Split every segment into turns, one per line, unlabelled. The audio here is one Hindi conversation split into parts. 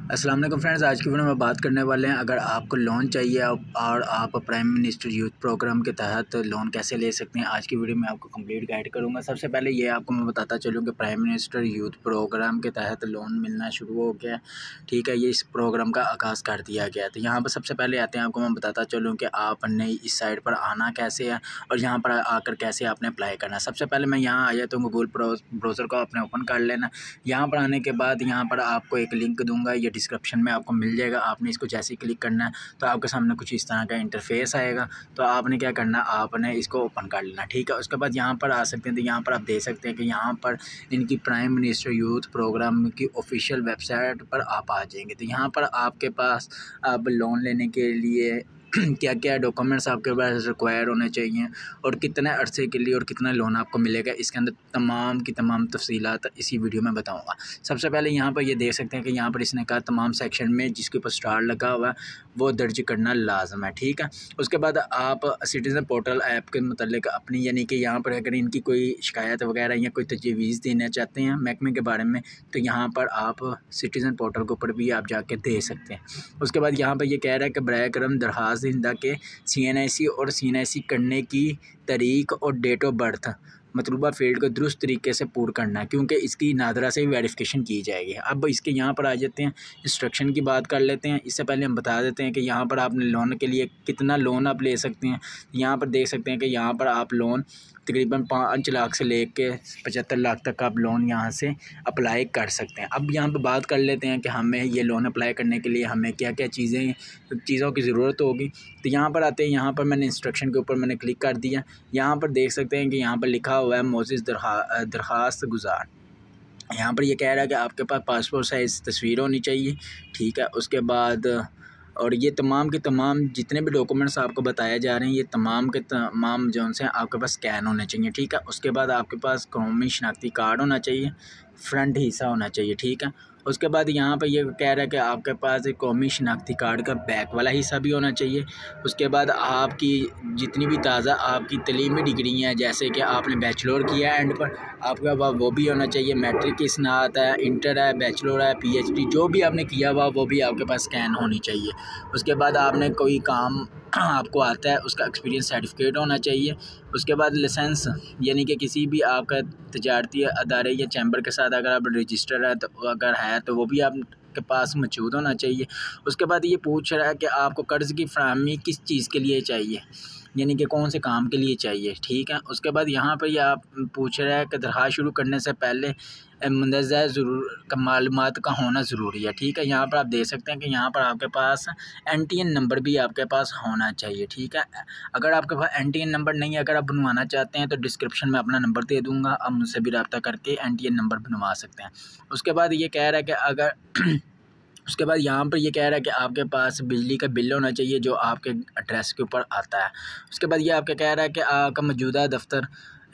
अस्सलाम वालेकुम फ्रेंड्स, आज की वीडियो में बात करने वाले हैं अगर आपको लोन चाहिए और आप प्राइम मिनिस्टर यूथ प्रोग्राम के तहत लोन कैसे ले सकते हैं। आज की वीडियो में आपको कंप्लीट गाइड करूंगा। सबसे पहले ये आपको मैं बताता चलूँ कि प्राइम मिनिस्टर यूथ प्रोग्राम के तहत लोन मिलना शुरू हो गया। ठीक है, ये इस प्रोग्राम का आगाज़ कर दिया गया। तो यहाँ पर सबसे पहले आते हैं, आपको मैं बताता चलूँ कि आपने इस साइट पर आना कैसे है और यहाँ पर आकर कैसे आपने अप्लाई करना है। सबसे पहले मैं यहाँ आया तो गूगल ब्राउज़र को आपने ओपन कर लेना। यहाँ पर आने के बाद यहाँ पर आपको एक लिंक दूंगा, ये डिस्क्रिप्शन में आपको मिल जाएगा। आपने इसको जैसे ही क्लिक करना है तो आपके सामने कुछ इस तरह का इंटरफेस आएगा। तो आपने क्या करना है, आपने इसको ओपन कर लेना। ठीक है, उसके बाद यहाँ पर आ सकते हैं। तो यहाँ पर आप देख सकते हैं कि यहाँ पर इनकी प्राइम मिनिस्टर यूथ प्रोग्राम की ऑफिशियल वेबसाइट पर आप आ जाएंगे। तो यहाँ पर आपके पास अब लोन लेने के लिए क्या क्या डॉक्यूमेंट्स आपके पास रिक्वायर होने चाहिए और कितने अरसे के लिए और कितना लोन आपको मिलेगा, इसके अंदर तमाम की तमाम तफसीलात इसी वीडियो में बताऊंगा। सबसे पहले यहाँ पर ये देख सकते हैं कि यहाँ पर इसने कहा तमाम सेक्शन में जिसके ऊपर स्टार लगा हुआ है वो दर्ज करना लाजम है। ठीक है, उसके बाद आप सिटीज़न पोर्टल ऐप के मतलब अपनी यानी कि यहाँ पर अगर इनकी कोई शिकायत वगैरह या कोई तजवीज़ देना चाहते हैं महकमे के बारे में तो यहाँ पर आप सिटीज़न पोर्टल के ऊपर भी आप जाके दे सकते हैं। उसके बाद यहाँ पर ये कह रहा है कि बराए करम दरख्वास्त दहिंदा के CNIC और CNIC करने की तारीख और डेट ऑफ बर्थ मतलूबा फील्ड को दुरुस्त तरीके से पूरा करना है, क्योंकि इसकी नादरा से वेरिफिकेशन की जाएगी। अब इसके यहाँ पर आ जाते हैं, इंस्ट्रक्शन की बात कर लेते हैं। इससे पहले हम बता देते हैं कि यहाँ पर आपने लोन के लिए कितना लोन आप ले सकते हैं। यहाँ पर देख सकते हैं कि यहाँ पर आप लोन तकरीबन 5 लाख से लेके 75 लाख तक आप लोन यहाँ से अप्लाई कर सकते हैं। अब यहाँ पर बात कर लेते हैं कि हमें ये लोन अप्लाई करने के लिए हमें क्या क्या चीज़ों की ज़रूरत होगी। तो यहाँ पर आते हैं, यहाँ पर मैंने इंस्ट्रक्शन के ऊपर मैंने क्लिक कर दिया। यहाँ पर देख सकते हैं कि यहाँ पर लिखा हुआ है मोजिज़ दरख्वास्त गुजार। यहाँ पर ये कह रहा है कि आपके पास पासपोर्ट साइज़ तस्वीर होनी चाहिए। ठीक है, उसके बाद और ये तमाम के तमाम जितने भी डॉक्यूमेंट्स आपको बताए जा रहे हैं ये तमाम के तमाम जो से आपके पास स्कैन होने चाहिए। ठीक है, उसके बाद आपके पास कौमी शनाख्ती कार्ड होना चाहिए, फ्रंट हिस्सा होना चाहिए। ठीक है, उसके बाद यहाँ पर ये कह रहा है कि आपके पास एक कौमी शनाख्ती कार्ड का बैक वाला हिस्सा भी होना चाहिए। उसके बाद आपकी जितनी भी ताज़ा आपकी तलीमी डिग्री हैं, जैसे कि आपने बैचलर किया है एंड पर आपका वो भी होना चाहिए। मैट्रिक की स्नात है, इंटर है, बैचलर है, PhD जो भी आपने किया हुआ वो भी आपके पास स्कैन होनी चाहिए। उसके बाद आपने कोई काम आपको आता है उसका एक्सपीरियंस सर्टिफिकेट होना चाहिए। उसके बाद लाइसेंस यानी कि किसी भी आपका तजारती अदारे या चैम्बर के साथ अगर आप रजिस्टर है तो अगर है तो वो भी आपके पास मौजूद होना चाहिए। उसके बाद ये पूछ रहा है कि आपको कर्ज़ की फराहमी किस चीज़ के लिए चाहिए, यानी कि कौन से काम के लिए चाहिए। ठीक है, उसके बाद यहाँ पर ये आप पूछ रहा है कि दरख्वास्त शुरू करने से पहले मंदरजा ज़रूर मालूमात का होना ज़रूरी है। ठीक है, यहाँ पर आप देख सकते हैं कि यहाँ पर आपके पास NTN नंबर भी आपके पास होना चाहिए। ठीक है, अगर आपके पास NTN नंबर नहीं है, अगर आप बनवाना चाहते हैं तो डिस्क्रिप्शन में अपना नंबर दे दूँगा, आप मुझसे भी रब्ता करके NTN नंबर बनवा सकते हैं। उसके बाद ये कह रहा है कि अगर उसके बाद यहाँ पर ये कह रहा है कि आपके पास बिजली का बिल होना चाहिए जो आपके एड्रेस के ऊपर आता है। उसके बाद ये आपका कह रहा है कि आपका मौजूदा दफ्तर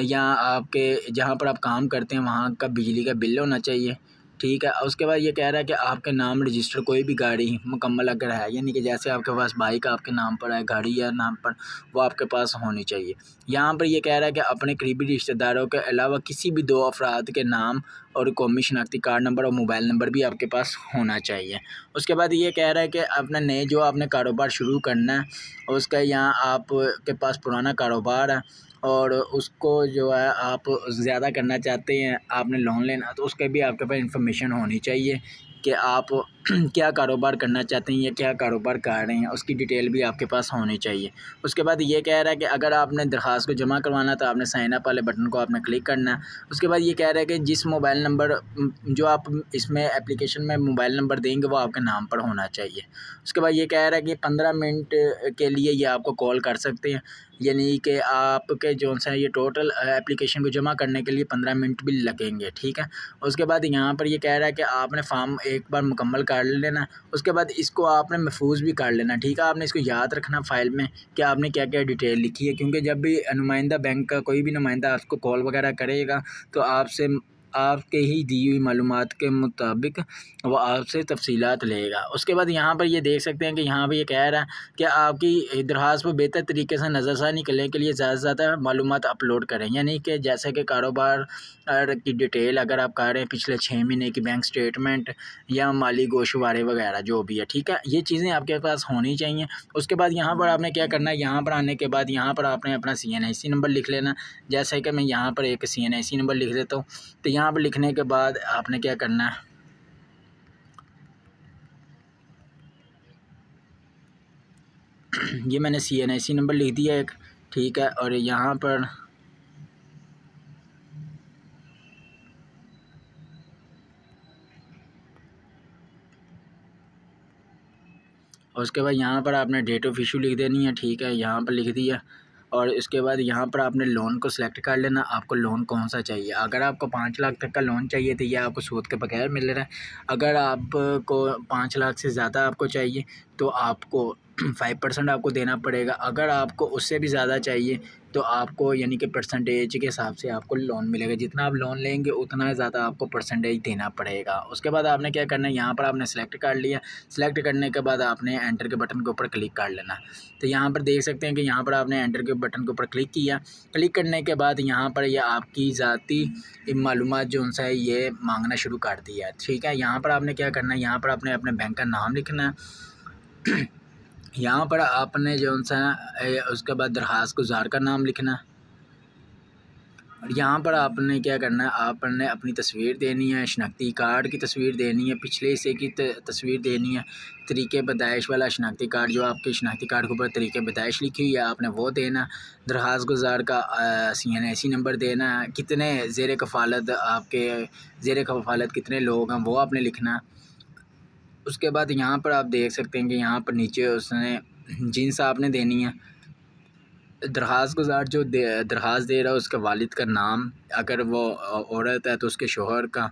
या आपके जहाँ पर आप काम करते हैं वहाँ का बिजली का बिल होना चाहिए। ठीक है, उसके बाद ये कह रहा है कि आपके नाम रजिस्टर कोई भी गाड़ी मुकम्मल अगर है, यानी कि जैसे आपके पास बाइक आपके नाम पर है, गाड़ी या नाम पर, वो आपके पास होनी चाहिए। यहाँ पर ये कह रहा है कि अपने करीबी रिश्तेदारों के अलावा किसी भी 2 अफराद के नाम और कौमी शनाख्ती कार्ड नंबर और मोबाइल नंबर भी आपके पास होना चाहिए। उसके बाद ये कह रहा है कि अपने नए जो आपने कारोबार शुरू करना है उसका यहाँ आपके पास पुराना कारोबार है और उसको जो है आप ज़्यादा करना चाहते हैं, आपने लोन लेना तो उसके भी आपके पास इंफॉर्मेशन होनी चाहिए कि आप क्या कारोबार करना चाहते हैं या क्या कारोबार कर रहे हैं, उसकी डिटेल भी आपके पास होनी चाहिए। उसके बाद ये कह रहा है कि अगर आपने दरख्वास्त को जमा करवाना तो आपने साइन अप वाले बटन को आपने क्लिक करना है। उसके बाद ये कह रहा है कि जिस मोबाइल नंबर जो आप इसमें एप्लीकेशन में मोबाइल नंबर देंगे वो आपके नाम पर होना चाहिए। उसके बाद ये कह रहा है कि 15 मिनट के लिए ये आपको कॉल कर सकते हैं, यानी कि आपके जो सा ये टोटल एप्लीकेशन को जमा करने के लिए 15 मिनट भी लगेंगे। ठीक है, उसके बाद यहाँ पर ये कह रहा है कि आपने फॉर्म एक बार मुकम्मल कर लेना, उसके बाद इसको आपने महफूज भी कर लेना। ठीक है, आपने इसको याद रखना फ़ाइल में कि आपने क्या क्या डिटेल लिखी है, क्योंकि जब भी नुमाइंदा बैंक का कोई भी नुमाइंदा आपको कॉल वगैरह करेगा तो आपसे आपके ही दी हुई मालूमात के मुताबिक वो आपसे तफसीलात लेगा। उसके बाद यहाँ पर ये देख सकते हैं कि यहाँ पर ये कह रहा है कि आपकी दरख्वास्त पर बेहतर तरीके से नज़रसानी करने के लिए ज़्यादा से ज़्यादा मालूमात अपलोड करें, यानी कि जैसे कि कारोबार की डिटेल अगर आप कर रहे हैं, पिछले 6 महीने की बैंक स्टेटमेंट या माली गोशवारे वगैरह जो भी है, ठीक है, ये चीज़ें आपके पास होनी चाहिए। उसके बाद यहाँ पर आपने क्या करना है, यहाँ पर आने के बाद यहाँ पर आपने अपना CNIC नंबर लिख लेना। जैसे कि मैं यहाँ पर एक CNIC नंबर लिख देता हूँ। तो यहाँ पर लिखने के बाद आपने क्या करना है, ये मैंने CNIC नंबर लिख दिया एक, ठीक है। और यहाँ पर उसके बाद यहाँ पर आपने डेट ऑफ इशू लिख देनी है, ठीक है, यहाँ पर लिख दिया। और इसके बाद यहाँ पर आपने लोन को सिलेक्ट कर लेना, आपको लोन कौन सा चाहिए। अगर आपको 5 लाख तक का लोन चाहिए तो ये आपको सूद के बगैर मिल रहा है। अगर आपको 5 लाख से ज़्यादा आपको चाहिए तो आपको 5% आपको देना पड़ेगा। अगर आपको उससे भी ज़्यादा चाहिए तो आपको यानी कि परसेंटेज के हिसाब से आपको लोन मिलेगा। जितना आप लोन लेंगे उतना ज़्यादा आपको परसेंटेज देना पड़ेगा। उसके बाद आपने क्या करना है, यहाँ पर आपने सेलेक्ट कर लिया। सेलेक्ट करने के बाद आपने एंटर के बटन के ऊपर क्लिक कर लेना। तो यहाँ पर देख सकते हैं कि यहाँ पर आपने एंटर के बटन के ऊपर क्लिक किया। क्लिक करने के बाद यहाँ पर यह आपकी ज़ाती मालूमात जो उनसे है ये मांगना शुरू कर दिया है, ठीक है। यहाँ पर आपने क्या करना है, यहाँ पर आपने अपने बैंक का नाम लिखना है। यहाँ पर आपने जो सा उसके बाद दरख्वास्त गुजार का नाम लिखना है। और यहाँ पर आपने क्या करना है, आपने अपनी तस्वीर देनी है, शनाख्ती कार्ड की तस्वीर देनी है, पिछले हिस्से की तस्वीर देनी है, तरीके पैदाइश वाला शनाख्ती कार्ड जो आपके शनाख्ती कार्ड के ऊपर तरीके पैदाइश लिखी हुई है आपने वो देना। दरख्वास्त गुजार का CNIC नंबर देना है। कितने ज़ेर कफ़ालत आपके ज़ेर कफ़ालत कितने लोग हैं वो आपने लिखना है। उसके बाद यहाँ पर आप देख सकते हैं कि यहाँ पर नीचे उसने जिन्स आपने देनी है। दरख्वास्त गुजार जो दरख्वास्त दे रहा है उसके वालिद का नाम, अगर वो औरत है तो उसके शोहर का।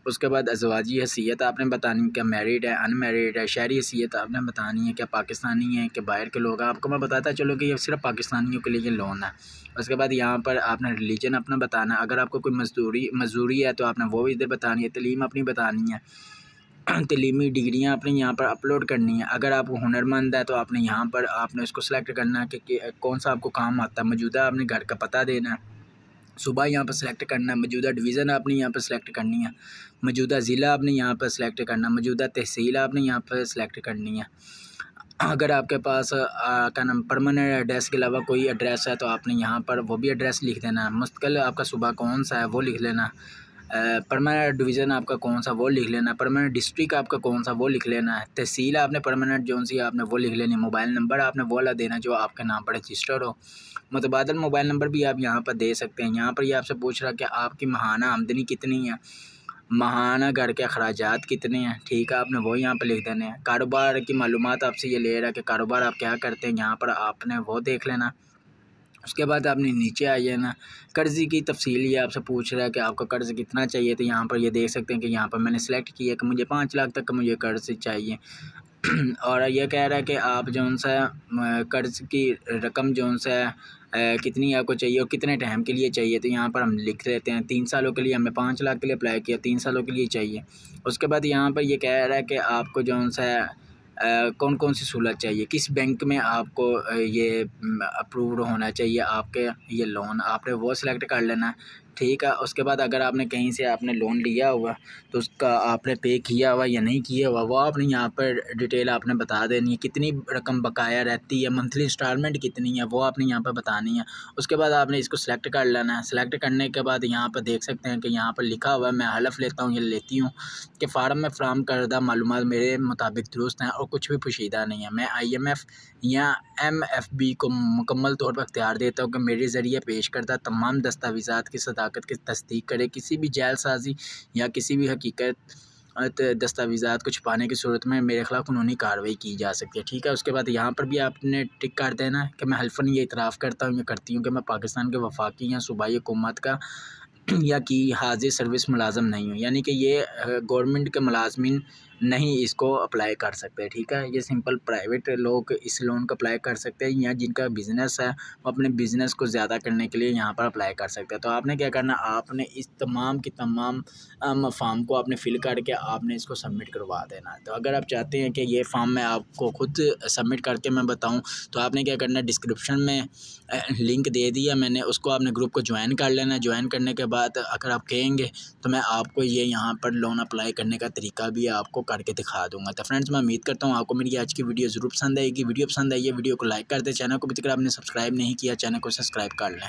उसके बाद अज़वाजी हैसियत आपने बतानी है, क्या मैरिड है अनमैरिड है। शहरी हैसियत आपने बतानी है, क्या पाकिस्तानी है क्या बाहर के लोग हैं। आपको मैं बताता चलो कि ये सिर्फ पाकिस्तानियों के लिए ये लोन है। उसके बाद यहाँ पर आपने रिलीजन अपना बताना है। अगर आपको कोई मजदूरी है तो आपने वो भी इधर बतानी है। तलीम अपनी बतानी है, तलीमी डिग्रियाँ आपने यहाँ पर अपलोड करनी है। अगर आप हुनरमंद है तो आपने यहाँ पर आपने उसको सेलेक्ट करना है कि कौन सा आपको काम आता है। मौजूदा आपने घर का पता देना है, सूबा यहाँ पर सेलेक्ट करना है। मौजूदा डिवीज़न आपने यहाँ पर सेलेक्ट करनी है। मौजूदा ज़िला आपने यहाँ पर सेलेक्ट करना है। मौजूदा तहसील आपने यहाँ पर सेलेक्ट करनी है। अगर आपके पास क्या नाम परमानेंट एड्रेस के अलावा कोई एड्रेस है तो आपने यहाँ पर वो भी एड्रेस लिख देना है। मुस्तकिल आपका सूबा कौन सा है वो लिख लेना। परमानेंट डिवीज़न आपका कौन सा वो लिख लेना। परमानेंट डिस्ट्रिक्ट आपका कौन सा वो लिख लेना है। तहसील आपने परमानेंट जो सी आपने वो लिख लेनी। मोबाइल नंबर आपने वो वाला देना जो आपके नाम पर रजिस्टर हो। मुतबादल मोबाइल नंबर भी आप यहाँ पर दे सकते हैं। यहाँ पर ये आपसे पूछ रहा है कि आपकी माहाना आमदनी कितनी है, माहाना घर के अखराजात कितने हैं, ठीक है, आपने वो यहाँ पर लिख देने हैं। कारोबार की मालूमात आपसे ये ले रहा है कि कारोबार आप क्या करते हैं, यहाँ पर आपने वो देख लेना। उसके बाद आपने नीचे आ जाना। कर्ज़ की तफसील ये आपसे पूछ रहा है कि आपका कर्ज़ कितना चाहिए। तो यहाँ पर ये देख सकते हैं कि यहाँ पर मैंने सेलेक्ट किया कि मुझे 5 लाख तक का मुझे कर्ज़ चाहिए। और ये कह रहा है कि आप जौन सा कर्ज़ की रकम जौन सा कितनी आपको चाहिए और कितने टाइम के लिए चाहिए। तो यहाँ पर हम लिख देते हैं 3 सालों के लिए। हमने 5 लाख के लिए अप्लाई किया, 3 सालों के लिए चाहिए। उसके बाद यहाँ पर ये कह रहा है कि आपको जौन सा कौन कौन सी सहूलत चाहिए, किस बैंक में आपको ये अप्रूव्ड होना चाहिए आपके ये लोन, आपने वो सिलेक्ट कर लेना है, ठीक है। उसके बाद अगर आपने कहीं से आपने लोन लिया हुआ तो उसका आपने पे किया हुआ या नहीं किया हुआ वो आपने यहाँ पर डिटेल आपने बता देनी है। कितनी रकम बकाया रहती है, मंथली इंस्टॉलमेंट कितनी है वो आपने यहाँ पर बतानी है। उसके बाद आपने इसको सिलेक्ट कर लेना है। सिलेक्ट करने के बाद यहाँ पर देख सकते हैं कि यहाँ पर लिखा हुआ है, मैं हलफ लेता हूँ, ये लेती हूँ कि फ़ार्म में फ़राहम करदा मालूमात मेरे मुताबिक दुरुस्त हैं और कुछ भी पोशीदा नहीं है। मैं IMF या MFB को मुकम्मल तौर पर अख्तियार देता हूँ कि मेरे ज़रिए पेश करदा तमाम दस्तावेज़ात की सदाकत की तस्दीक करे। किसी भी जालसाजी या किसी भी हकीकत दस्तावेज़ात को छुपाने की सूरत में मेरे खिलाफ कानूनी कार्रवाई की जा सकती है, ठीक है। उसके बाद यहाँ पर भी आपने टिक कर देना है कि मैं हल्फन ये इतराफ़ करता हूँ, ये करती हूँ कि मैं पाकिस्तान के वफाकी या सूबाई हुकूमत का या की हाजिर सर्विस मुलाजम नहीं हूँ, यानी कि ये गवर्नमेंट के मुलाजमिन नहीं इसको अप्लाई कर सकते। ठीक है, ये सिंपल प्राइवेट लोग इस लोन को अप्लाई कर सकते हैं, या जिनका बिज़नेस है वो अपने बिज़नेस को ज़्यादा करने के लिए यहाँ पर अप्लाई कर सकते हैं। तो आपने क्या करना, आपने इस तमाम की तमाम फॉर्म को आपने फिल करके आपने इसको सबमिट करवा देना है। तो अगर आप चाहते हैं कि ये फॉर्म मैं आपको खुद सबमिट करके मैं बताऊँ, तो आपने क्या करना है, डिस्क्रिप्शन में लिंक दे दिया मैंने, उसको आपने ग्रुप को ज्वाइन कर लेना। ज्वाइन करने के बाद अगर आप कहेंगे तो मैं आपको ये यहाँ पर लोन अप्लाई करने का तरीका भी आपको करके दिखा दूंगा। तो फ्रेंड्स, मैं उम्मीद करता हूँ आपको मेरी आज की वीडियो ज़रूर पसंद आएगी। वीडियो पसंद आई है, वीडियो को लाइक कर दे। चैनल को अभी तक आपने सब्सक्राइब नहीं किया, चैनल को सब्सक्राइब कर लें।